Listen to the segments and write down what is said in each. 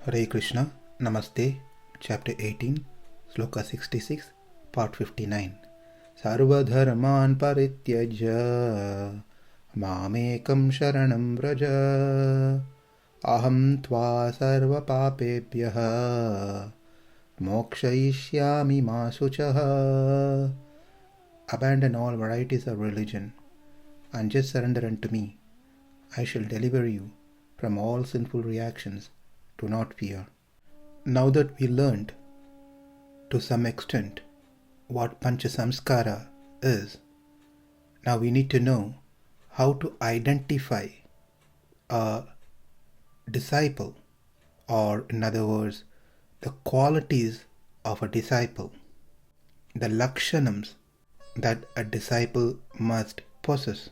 Hare Krishna, Namaste, Chapter 18, Sloka 66, Part 59. Sarva-dharmān parityajya, ekaṁ śaraṇaṁ vraja, ahaṁ sarva-pāpebhyo, mokṣayiṣyāmi ma śucaḥ. Abandon all varieties of religion and just surrender unto me. I shall deliver you from all sinful reactions. Do not fear. Now that we learned to some extent what Pancha Samskara is, now we need to know how to identify a disciple, or in other words, the qualities of a disciple, the lakshanams that a disciple must possess.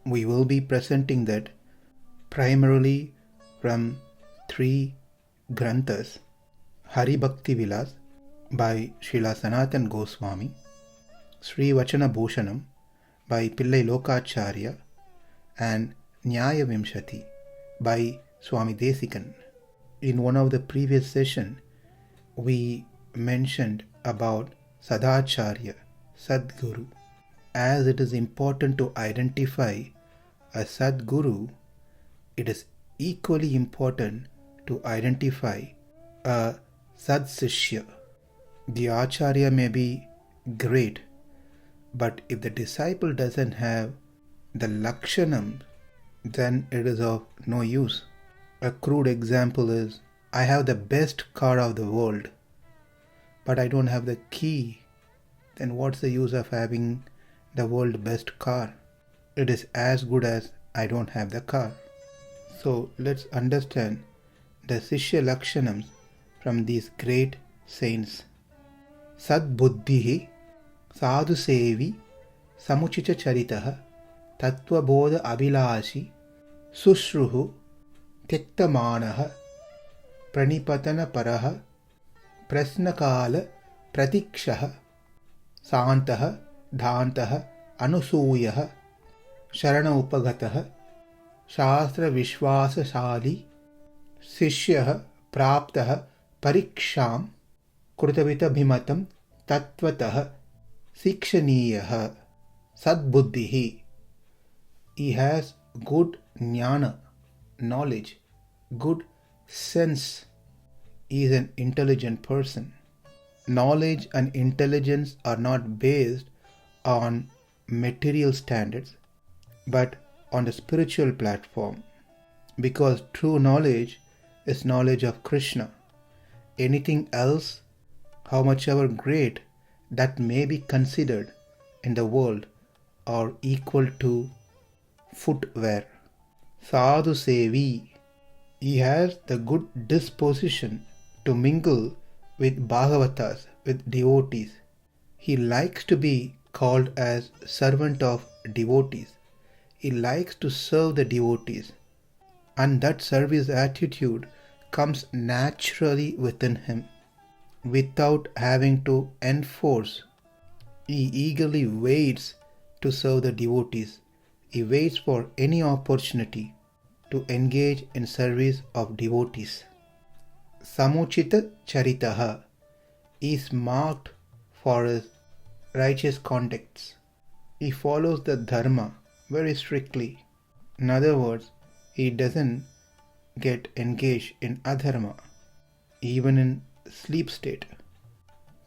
We will be presenting that primarily from three granthas: Hari Bhakti Vilas by Srila Sanatan Goswami, Sri Vachana Bhushanam by Pillai Lokacharya, and Nyaya Vimshati by Swami Desikan. In one of the previous sessions, we mentioned about Sadacharya, Sadguru. As it is important to identify a Sadguru, it is equally important to identify a Sadsishya. The Acharya may be great, but if the disciple doesn't have the lakshanam, then it is of no use. A crude example is, I have the best car of the world, but I don't have the key. Then what's the use of having the world's best car? It is as good as I don't have the car. So let's understand the Sishya Lakshanams from these great saints. Sadbuddhihi sadhu sevi samuchicha charitaha tattva bodha abhilashi sushruhu tyaktamanaha pranipatana paraha prasnakala pratikshaha santaha dhantaha anusuyaha sharana upagataha shastra vishwasashali शिष्यः प्राप्तः परीक्षां कृतवितभिमतं तत्त्वतः शिक्षणीयः. Sadbuddhihi. He has good jnana, knowledge, good sense. He is an intelligent person. Knowledge and intelligence are not based on material standards, but on the spiritual platform, because true knowledge is knowledge of Krishna. Anything else, how much ever great that may be considered in the world, are equal to footwear. Sadhu Sevi. He has the good disposition to mingle with Bhagavatas, with devotees. He likes to be called as servant of devotees. He likes to serve the devotees. And that service attitude comes naturally within him, without having to enforce. He eagerly waits to serve the devotees. He waits for any opportunity to engage in service of devotees. Samuchita charitaha. He is marked for his righteous conducts. He follows the dharma very strictly. In other words, he doesn't get engaged in adharma, even in sleep state.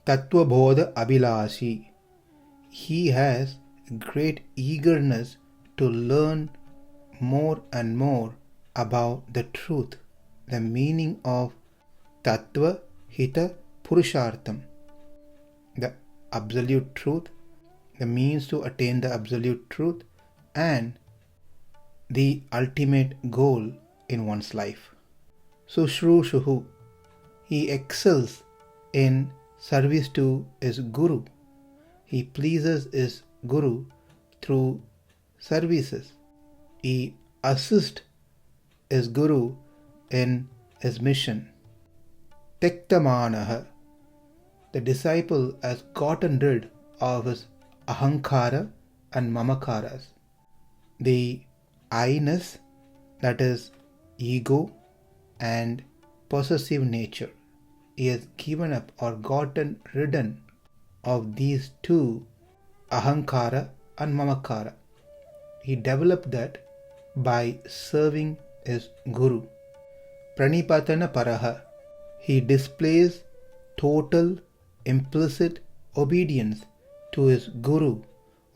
Tattva bodha abhilashi. He has great eagerness to learn more and more about the truth, the meaning of tattva hita purushartham, the absolute truth, the means to attain the absolute truth, and the ultimate goal in one's life. Sushrushuhu. He excels in service to his Guru. He pleases his Guru through services. He assists his Guru in his mission. Tyaktamanaha. The disciple has gotten rid of his ahaṁkara and mamakaras, the I-ness, that is ego, and possessive nature. He has given up or gotten rid of these two, ahaṁkara and mamakara. He developed that by serving his guru. Pranipatana paraha. He displays total implicit obedience to his guru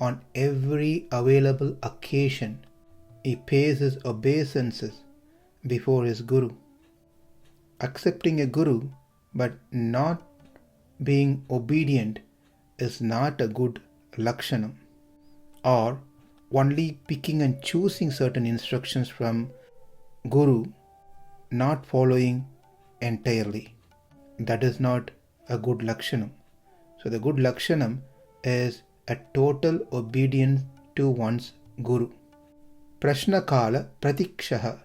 on every available occasion. He pays his obeisances before his guru. Accepting a guru but not being obedient is not a good lakshanam. Or only picking and choosing certain instructions from guru, not following entirely. That is not a good lakshanam. So the good lakshanam is a total obedience to one's guru. Prashna kala pratikshaha.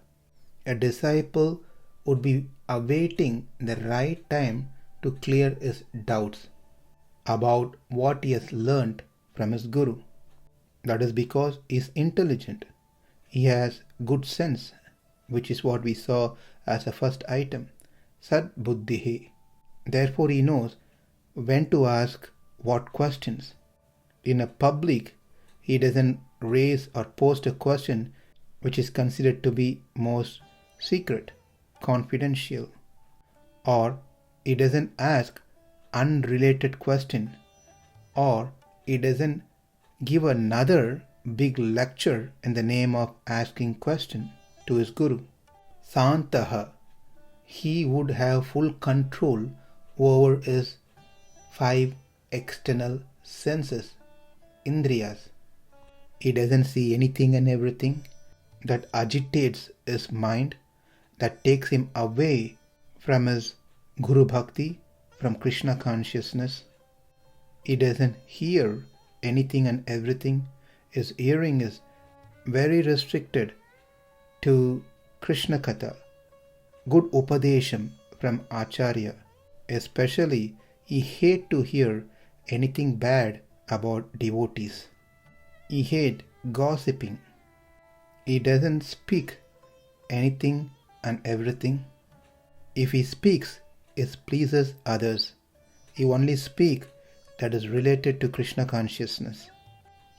A disciple would be awaiting the right time to clear his doubts about what he has learnt from his guru. That is because he is intelligent. He has good sense, which is what we saw as a first item. Sad buddhihi. Therefore he knows when to ask what questions. In a public, he doesn't raise or post a question which is considered to be most secret, confidential, or he doesn't ask unrelated question, or he doesn't give another big lecture in the name of asking question to his guru. Santaha. He would have full control over his 5 external senses, indriyas. He doesn't see anything and everything that agitates his mind, that takes him away from his Guru Bhakti, from Krishna consciousness. He doesn't hear anything and everything. His hearing is very restricted to Krishna Katha, good upadesham from Acharya. Especially, he hates to hear anything bad about devotees. He hates gossiping. He doesn't speak anything and everything. If he speaks, it pleases others. He only speaks that is related to Krishna consciousness.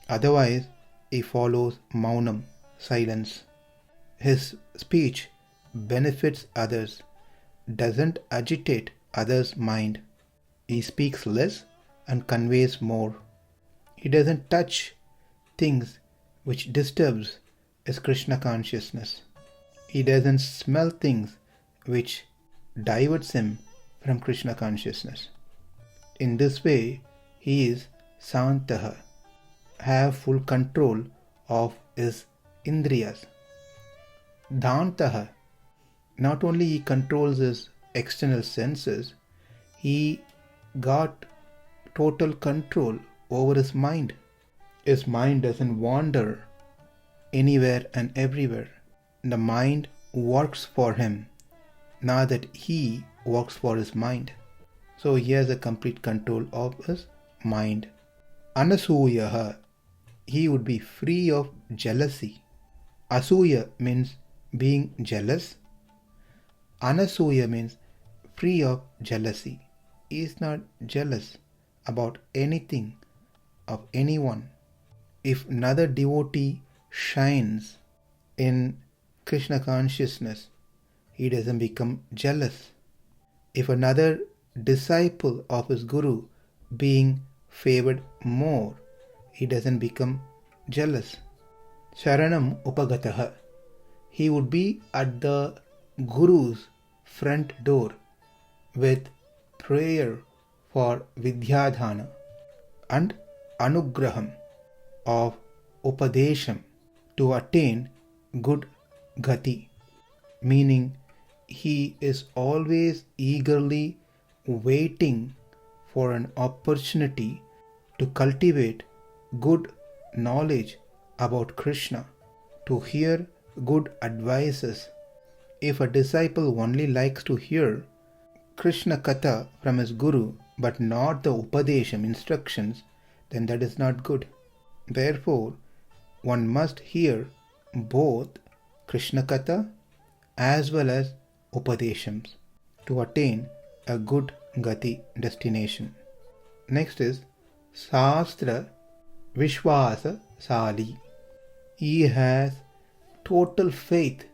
Otherwise, he follows maunam, silence. His speech benefits others, doesn't agitate others' mind. He speaks less and conveys more. He doesn't touch things which disturbs his Krishna consciousness. He doesn't smell things which diverts him from Krishna consciousness. In this way, he is santaha, have full control of his indriyas. Dhantaha, not only he controls his external senses, he got total control over his mind. His mind doesn't wander anywhere and everywhere. The mind works for him, not that he works for his mind. So he has a complete control of his mind. Anasuyaha, he would be free of jealousy. Asuya means being jealous. Anasuya means free of jealousy. He is not jealous about anything of anyone. If another devotee shines in Krishna consciousness, he doesn't become jealous. If another disciple of his guru being favored more, he doesn't become jealous. śaraṇaṁ upagataha, he would be at the guru's front door with prayer for vidyadhana and anugraham of upadesham to attain good gati, meaning he is always eagerly waiting for an opportunity to cultivate good knowledge about Krishna, to hear good advices. If a disciple only likes to hear Krishna Katha from his guru but not the upadesham instructions, then that is not good. Therefore, one must hear both Krishna Katha as well as upadeshams. to attain a good gati destination. Next is Shastra Vishwasa Sali. He has total faith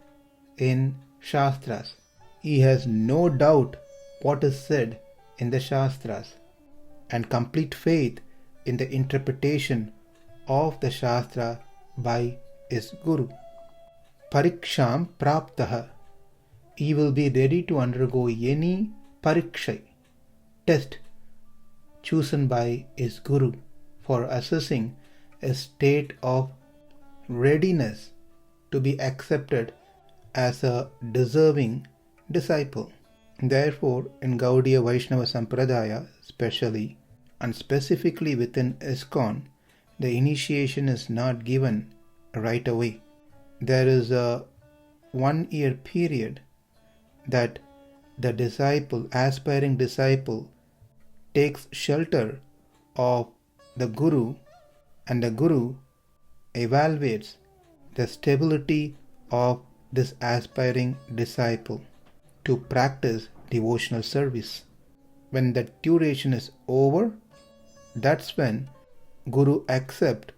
in Shastras. He has no doubt what is said in the Shastras and complete faith in the interpretation of the Shastra by his Guru. Pariksham praptaha. He will be ready to undergo any pariksha, test chosen by his Guru for assessing a state of readiness to be accepted as a deserving disciple. Therefore, in Gaudiya Vaishnava Sampradaya especially, and specifically within ISKCON, the initiation is not given right away. There is a 1 year period that the disciple, aspiring disciple, takes shelter of the Guru, and the Guru evaluates the stability of this aspiring disciple to practice devotional service. When the duration is over, that's when Guru accepts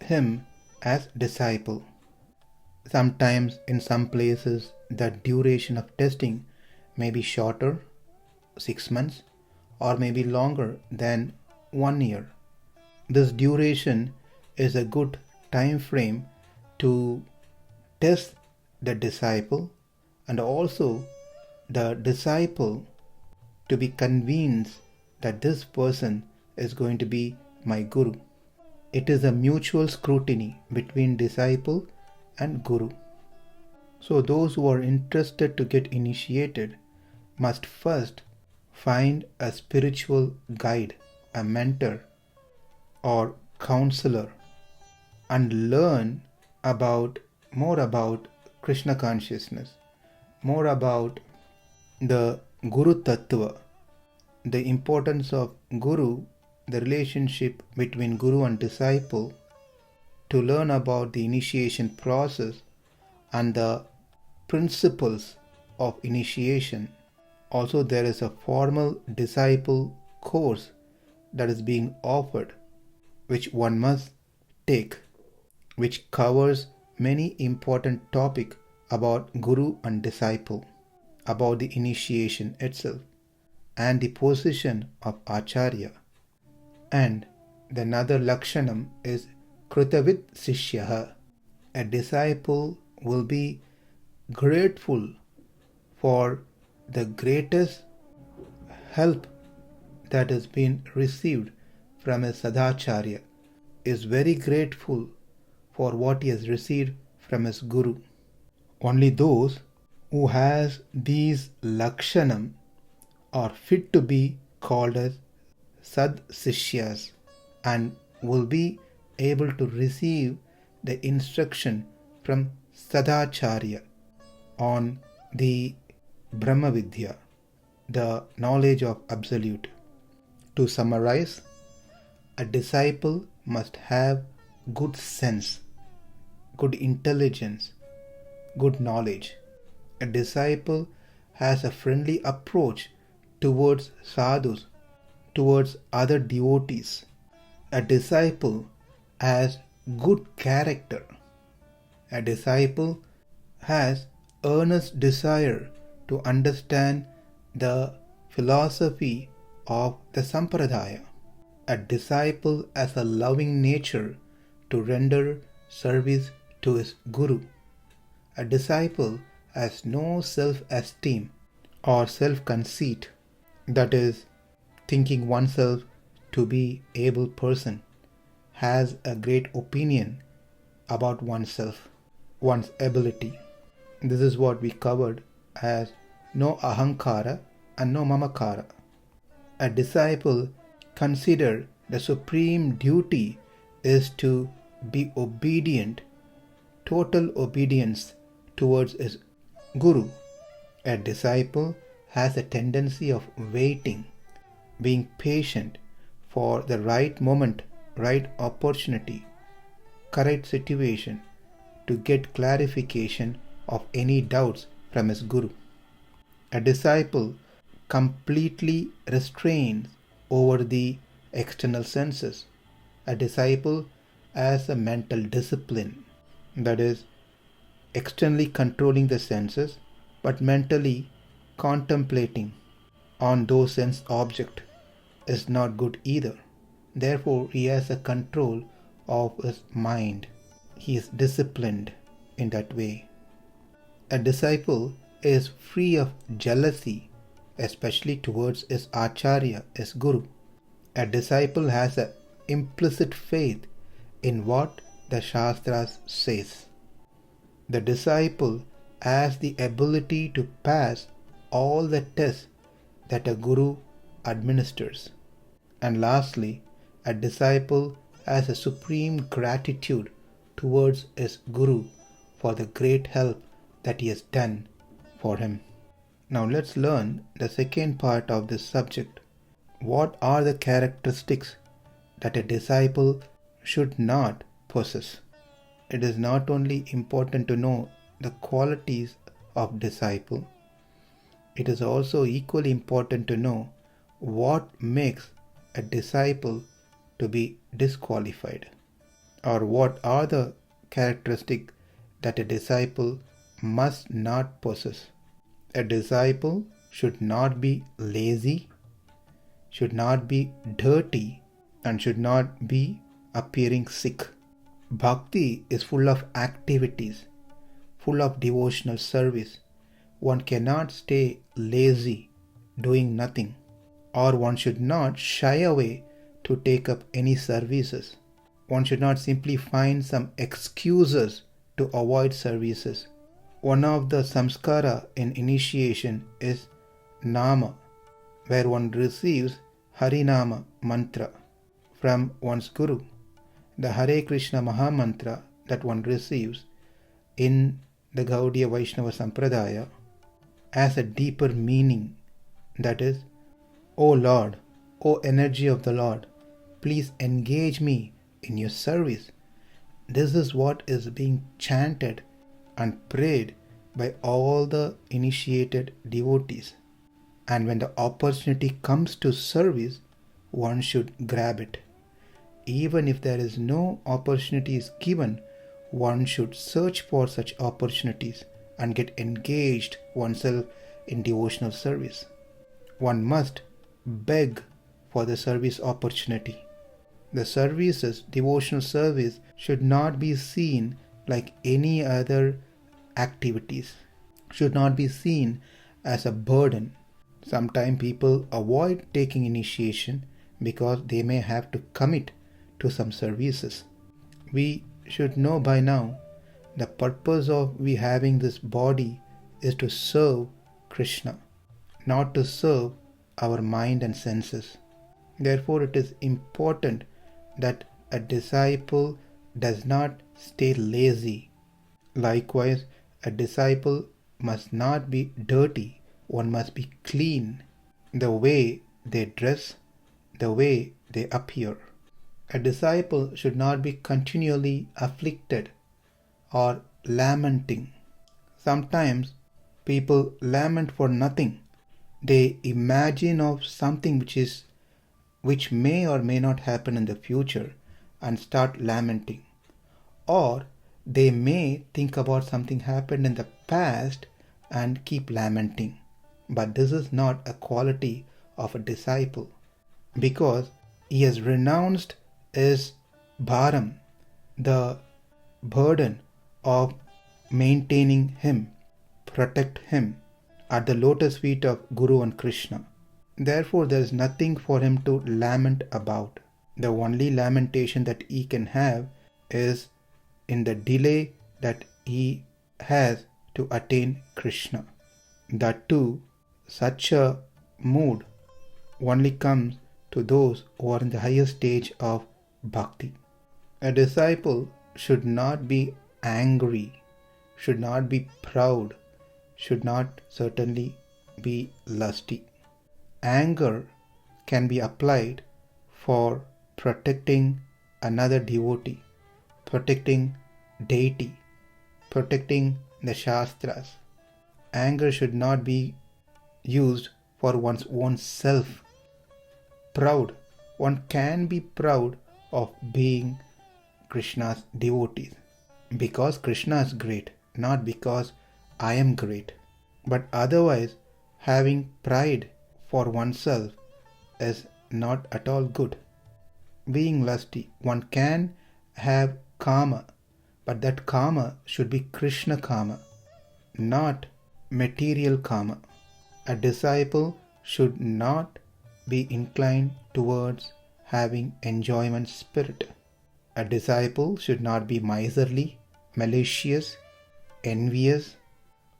him as disciple. Sometimes in some places the duration of testing may be shorter, 6 months, or maybe longer than 1 year. This duration is a good time frame to test the disciple and also the disciple to be convinced that this person is going to be my Guru. It is a mutual scrutiny between disciple and Guru. So those who are interested to get initiated must first find a spiritual guide, a mentor or counselor, and learn more about Krishna consciousness, more about the Guru Tattva, the importance of Guru, the relationship between Guru and disciple, to learn about the initiation process and the principles of initiation. Also, there is a formal disciple course that is being offered, which one must take, which covers many important topics about Guru and disciple, about the initiation itself, and the position of Acharya. And the another lakshanam is Krutavit Sishyaha. A disciple will be grateful for the greatest help that has been received from his Sadacharya, is very grateful for what he has received from his Guru. Only those who has these lakshanam are fit to be called as Sad Sishyas and will be able to receive the instruction from Sadacharya on the Brahma Vidya, the knowledge of Absolute. To summarize, a disciple must have good sense, good intelligence, good knowledge. A disciple has a friendly approach towards sadhus, towards other devotees. A disciple has good character. A disciple has earnest desire to understand the philosophy of the Sampradaya. A disciple has a loving nature to render service to his Guru. A disciple has no self-esteem or self-conceit, that is, thinking oneself to be able person, has a great opinion about oneself, one's ability. This is what we covered as no ahankara and no mamakara. A disciple consider the supreme duty is to be obedient, total obedience towards his Guru. A disciple has a tendency of waiting, being patient for the right moment, right opportunity, correct situation to get clarification of any doubts from his Guru. A disciple completely restrains over the external senses. A disciple has a mental discipline, that is, externally controlling the senses, but mentally contemplating on those sense objects is not good either. Therefore, he has a control of his mind. He is disciplined in that way. A disciple is free of jealousy, especially towards his acharya, his guru. A disciple has an implicit faith in what the Shastras says. The disciple has the ability to pass all the tests that a guru administers. And lastly, a disciple has a supreme gratitude towards his guru for the great help that he has done for him. Now let's learn the second part of this subject. What are the characteristics that a disciple should not possess? It is not only important to know the qualities of disciple, it is also equally important to know what makes a disciple to be disqualified, or what are the characteristics that a disciple must not possess. A disciple should not be lazy, should not be dirty, and should not be appearing sick. Bhakti is full of activities, full of devotional service. One cannot stay lazy, doing nothing, or one should not shy away to take up any services. One should not simply find some excuses to avoid services. One of the samskara in initiation is nama, where one receives Harinama mantra from one's guru. The Hare Krishna Mahamantra that one receives in the Gaudiya Vaishnava Sampradaya has a deeper meaning, that is, O Lord, O energy of the Lord, please engage me in your service. This is what is being chanted and prayed by all the initiated devotees. And when the opportunity comes to service, one should grab it. Even if there is no opportunities given, one should search for such opportunities and get engaged oneself in devotional service. One must beg for the service opportunity. The services, devotional service, should not be seen like any other activities, should not be seen as a burden. Sometimes people avoid taking initiation because they may have to commit to some services. We should know by now the purpose of we having this body is to serve Krishna, not to serve our mind and senses. Therefore, it is important that a disciple does not stay lazy. Likewise, a disciple must not be dirty. One must be clean. The way they dress, the way they appear. A disciple should not be continually afflicted or lamenting. Sometimes people lament for nothing. They imagine of something which may or may not happen in the future and start lamenting. Or they may think about something happened in the past and keep lamenting. But this is not a quality of a disciple, because he has renounced his bharam, the burden of maintaining him, protect him at the lotus feet of Guru and Krishna. Therefore, there is nothing for him to lament about. The only lamentation that he can have is in the delay that he has to attain Krishna. That too, such a mood only comes to those who are in the higher stage of bhakti. A disciple should not be angry, should not be proud, should not certainly be lusty. Anger can be applied for protecting another devotee, protecting deity, protecting the Shastras. Anger should not be used for one's own self. Proud. One can be proud of being Krishna's devotee because Krishna is great, not because I am great. But otherwise, having pride for oneself is not at all good. Being lusty, one can have kama, but that kama should be Krishna kama, not material kama. A disciple should not be inclined towards having enjoyment spirit. A disciple should not be miserly, malicious, envious.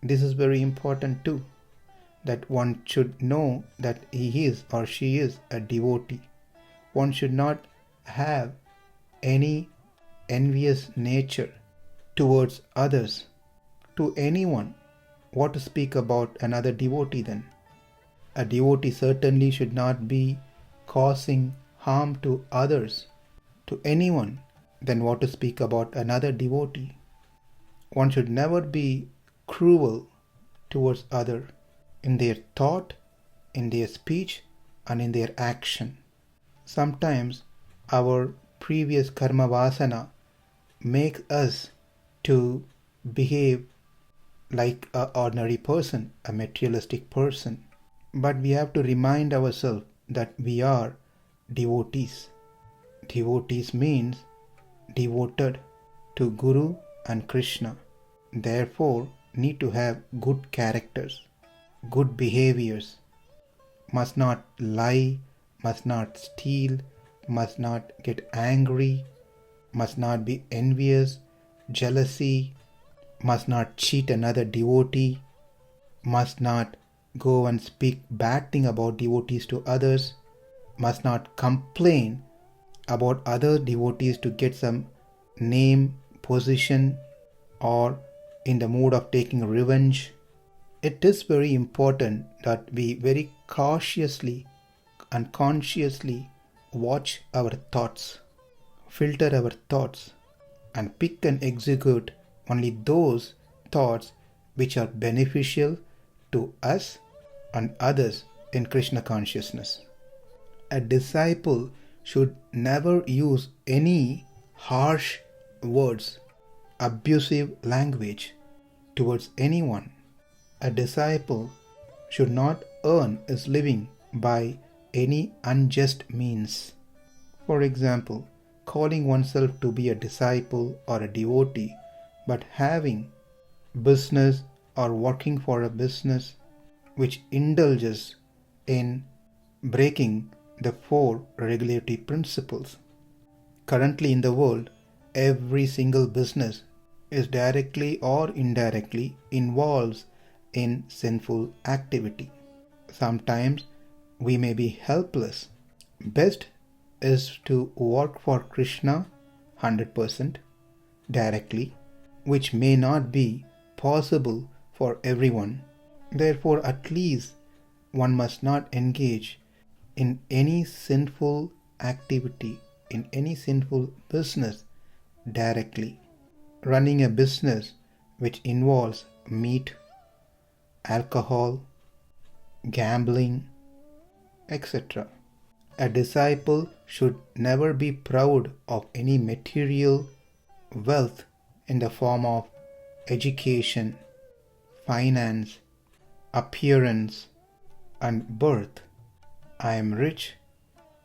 This is very important too, that one should know that he is or she is a devotee. One should not have any envious nature towards others, to anyone. What to speak about another devotee then? A devotee certainly should not be causing harm to others, to anyone. Then what to speak about another devotee? One should never be cruel towards others in their thought, in their speech, and in their action. Sometimes our previous karma vasana makes us to behave like an ordinary person, a materialistic person. But we have to remind ourselves that we are devotees. Devotees means devoted to Guru and Krishna. Therefore, need to have good characters, good behaviors. Must not lie, must not steal, must not get angry, must not be envious, jealousy, must not cheat another devotee, must not go and speak bad thing about devotees to others, must not complain about other devotees to get some name, position, or in the mood of taking revenge. It is very important that we very cautiously and consciously watch our thoughts, filter our thoughts, and pick and execute only those thoughts which are beneficial to us and others in Krishna consciousness. A disciple should never use any harsh words, abusive language towards anyone. A disciple should not earn his living by any unjust means. For example, calling oneself to be a disciple or a devotee, but having business or working for a business which indulges in breaking the 4 regulatory principles. Currently in the world, every single business is directly or indirectly involves in sinful activity. Sometimes we may be helpless. Best is to work for Krishna 100% directly, which may not be possible for everyone. Therefore, at least one must not engage in any sinful activity, in any sinful business directly. Running a business which involves meat, alcohol, gambling, etc. A disciple should never be proud of any material wealth in the form of education, finance, appearance, and birth. I am rich,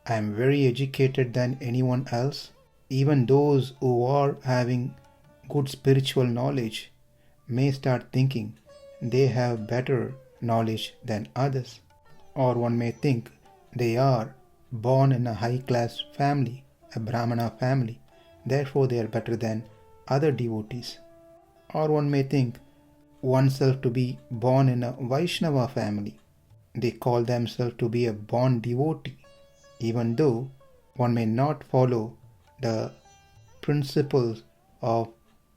I am very educated than anyone else. Even those who are having good spiritual knowledge may start thinking they have better knowledge than others. Or one may think they are born in a high-class family, a Brahmana family, therefore they are better than other devotees. Or one may think oneself to be born in a Vaishnava family. They call themselves to be a born devotee, even though one may not follow the principles of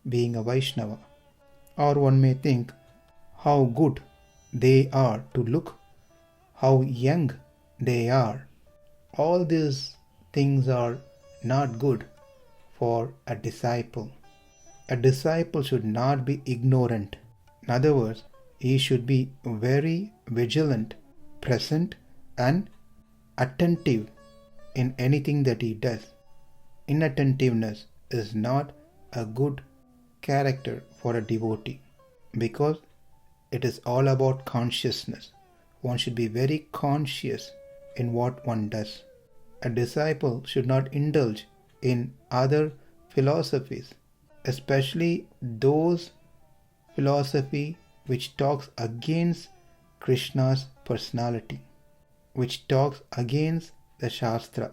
being a Vaishnava. Or one may think how good they are to look, how young they are. All these things are not good for a disciple. A disciple should not be ignorant. In other words, he should be very vigilant present and attentive in anything that he does. Inattentiveness is not a good character for a devotee because it is all about consciousness. One should be very conscious in what one does. A disciple should not indulge in other philosophies, especially those philosophy which talks against Krishna's personality, which talks against the Shastra.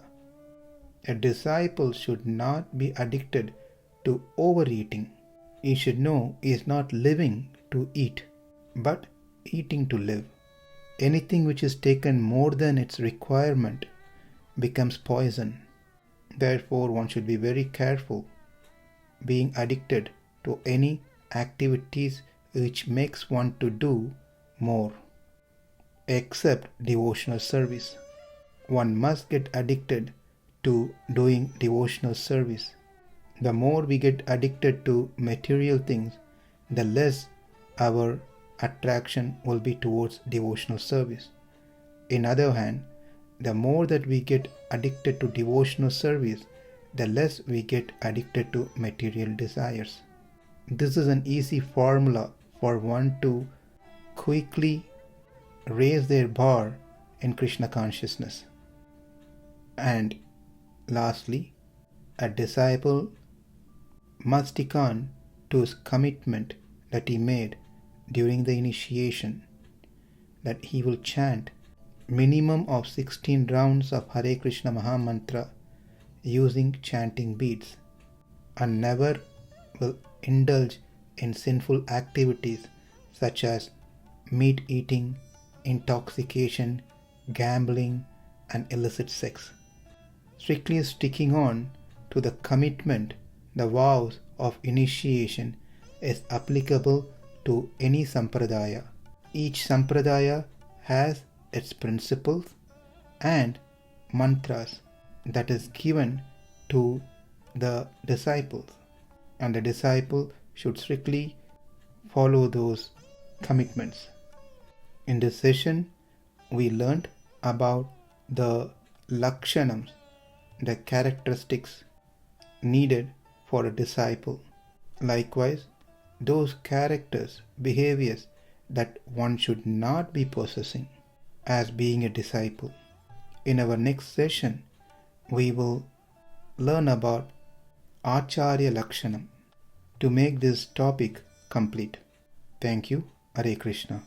A disciple should not be addicted to overeating. He should know he is not living to eat, but eating to live. Anything which is taken more than its requirement becomes poison. Therefore, one should be very careful being addicted to any activities which makes one to do more, except devotional service. One must get addicted to doing devotional service. The more we get addicted to material things, the less our attraction will be towards devotional service. In other hand, the more that we get addicted to devotional service, the less we get addicted to material desires. This is an easy formula for one to quickly raise their bar in Krishna consciousness. And lastly, a disciple must stick on to his commitment that he made during the initiation, that he will chant minimum of 16 rounds of Hare Krishna Maha Mantra using chanting beads, and never will indulge in sinful activities such as meat eating, intoxication, gambling, and illicit sex. Strictly sticking on to the commitment, the vows of initiation is applicable to any sampradaya. Each sampradaya has its principles and mantras that is given to the disciples, and the disciple should strictly follow those commitments. In this session, we learned about the lakshanams, the characteristics needed for a disciple. Likewise, those characters, behaviors that one should not be possessing as being a disciple. In our next session, we will learn about Acharya Lakshanam to make this topic complete. Thank you. Hare Krishna.